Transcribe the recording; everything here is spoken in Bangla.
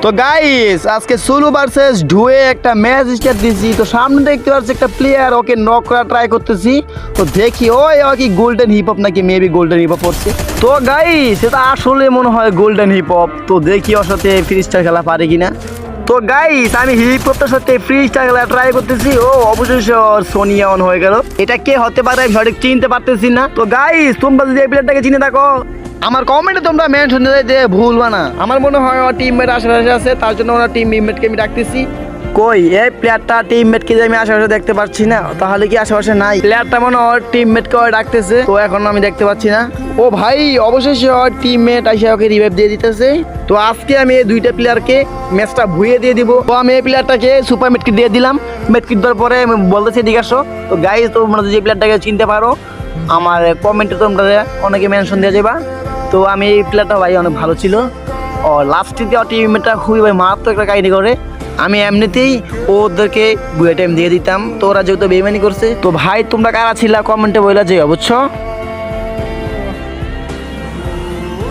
তো গাইস আজকে সুলু ভার্সেস ঢুয়ে একটা ম্যাচ স্টার্ট দিছি। তো সামনে দেখতে পাচ্ছি একটা প্লেয়ার, ওকে নক করা ট্রাই করতেছি। তো দেখি ওই কি গোল্ডেন হিপ হপ নাকি মেবি গোল্ডেন হিপ হপ করছে। তো গাইস এটা আসলে মনে হয় গোল্ডেন হিপ হপ। তো দেখি ওর সাথে ফ্রি স্টার খেলা পারে কিনা। তো গাইস আমি হিপ হপটার সাথে ফ্রি স্টার খেলা ট্রাই করতেছি। ও অবশ্যই সোনিয়া অন হয়ে গেল। এটা কে হতে পারে আমি সঠিক চিনতে পারতেছি না। তো গাইস তোমরা যদি এই প্লেয়ারটাকে চিনে থাকো আমার কমেন্টে তোমরা মেনশন দিয়ে ভুলবা না। আমার মনে হয় ওর টিমমেট আশেপাশে আছে, তার জন্য ওনার টিমমেটকে আমি রাখতেছি। কই এই প্লেয়ারটা টিমমেটকে যে আমি আশেপাশে দেখতে পাচ্ছি না, তাহলে কি আশেপাশে নাই? প্লেয়ারটা মনে হয় ওর টিমমেটকে ওই ডাকতেছে, তো এখন আমি দেখতে পাচ্ছি না। ও ভাই অবশেষে ওর টিমমেট এসে ওকে রিভাইভ দিয়ে দিতেছে। তো আজকে আমি এই দুইটা প্লেয়ারকে ম্যাচটা ভুইয়ে দিয়ে দিব। তো আমি এই প্লেয়ারটাকে সুপার মেটকিট দিয়ে দিলাম। মেটকিট দেওয়ার পরে আমি বলতেছি এদিকে আসো। তো গাইজ তোমরা যদি এই প্লেয়ারটাকে চিনতে পারো আমার কমেন্টে তোমরা অনেকে মেনশন দিয়ে যাবা। তো আমি এই প্লেয়ারটা ভাই অনেক ভালো ছিল। ও লাস্টে দেওয়া টিমমেটটা খুবই ভাই মারাত্মক একটা কাহিনী করে। আমি এমনিতেই ওদেরকে বুয়ে টাইম দিয়ে দিতাম, তো ওরা যেহেতু বেইমানি করছে। তো ভাই তোমরা কারা ছিলা কমেন্টে বলে যেও, বুঝছো?